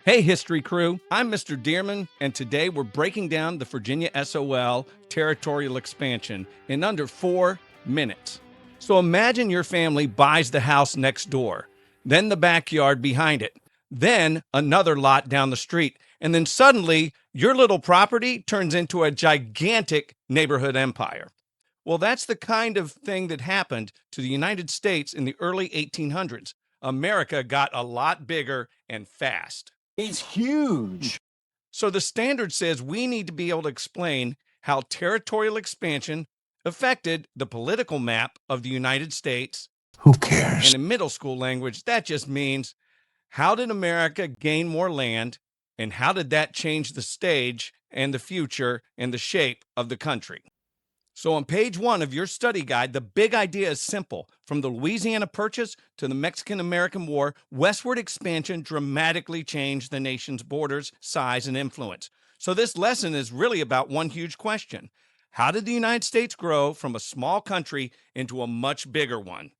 Hey, History Crew, I'm Mr. Dearman, and today we're breaking down the Virginia SOL Territorial Expansion in under 4 minutes. So imagine your family buys the house next door, then the backyard behind it, then another lot down the street, and then suddenly your little property turns into a gigantic neighborhood empire. Well, that's the kind of thing that happened to the United States in the early 1800s. America got a lot bigger and fast. It's huge. So the standard says we need to be able to explain how territorial expansion affected the political map of the United States. Who cares? And in middle school language, that just means how did America gain more land and how did that change the stage and the future and the shape of the country? So on page 1 of your study guide, the big idea is simple. From the Louisiana Purchase to the Mexican-American War, westward expansion dramatically changed the nation's borders, size, and influence. So this lesson is really about one huge question. How did the United States grow from a small country into a much bigger one?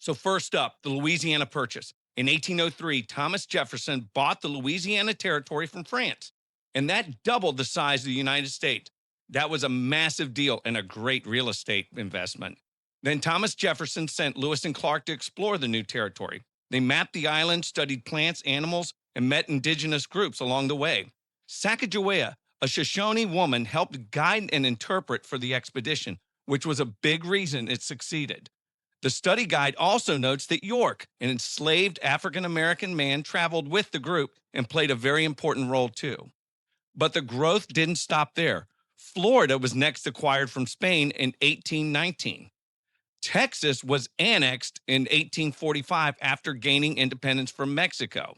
So first up, the Louisiana Purchase. In 1803, Thomas Jefferson bought the Louisiana Territory from France, and that doubled the size of the United States. That was a massive deal and a great real estate investment. Then Thomas Jefferson sent Lewis and Clark to explore the new territory. They mapped the island, studied plants, animals, and met indigenous groups along the way. Sacagawea, a Shoshone woman, helped guide and interpret for the expedition, which was a big reason it succeeded. The study guide also notes that York, an enslaved African-American man, traveled with the group and played a very important role too. But the growth didn't stop there. Florida was next acquired from Spain in 1819. Texas was annexed in 1845 after gaining independence from Mexico.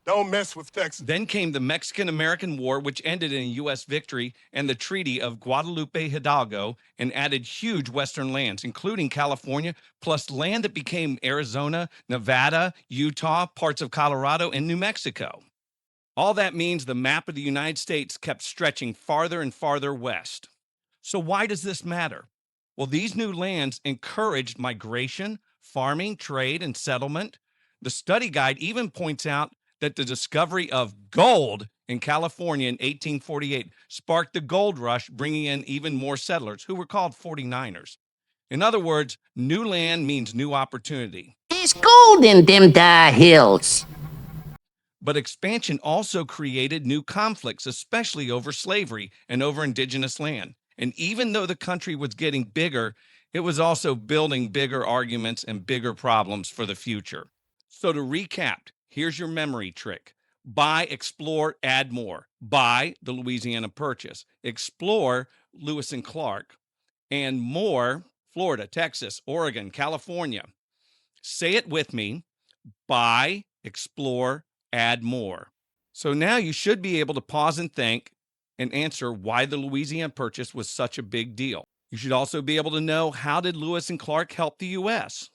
Don't mess with Texas. Then came the Mexican-American War, which ended in a U.S. victory, and the Treaty of Guadalupe Hidalgo, and added huge western lands, including California, plus land that became Arizona, Nevada, Utah, parts of Colorado, and New Mexico. All that means the map of the United States kept stretching farther and farther west. So why does this matter? Well, these new lands encouraged migration, farming, trade, and settlement. The study guide even points out that the discovery of gold in California in 1848 sparked the gold rush, bringing in even more settlers, who were called 49ers. In other words, new land means new opportunity. There's gold in them there hills. But expansion also created new conflicts, especially over slavery and over indigenous land. And even though the country was getting bigger, it was also building bigger arguments and bigger problems for the future. So to recap, here's your memory trick. Buy, explore, add more. Buy, the Louisiana Purchase. Explore, Lewis and Clark. And more, Florida, Texas, Oregon, California. Say it with me. Buy, explore, add more. So now you should be able to pause and think and answer why the Louisiana Purchase was such a big deal. You should also be able to know, how did Lewis and Clark help the U.S.?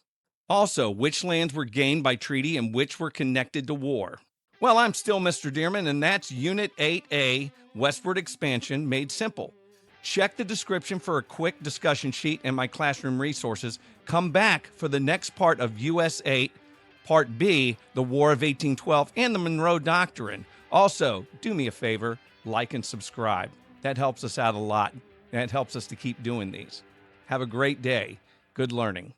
Also, which lands were gained by treaty and which were connected to war? Well, I'm still Mr. Dearman, and that's Unit 8A, Westward Expansion, made simple. Check the description for a quick discussion sheet and my classroom resources. Come back for the next part of US 8, Part B, the War of 1812, and the Monroe Doctrine. Also, do me a favor, like and subscribe. That helps us out a lot, and it helps us to keep doing these. Have a great day. Good learning.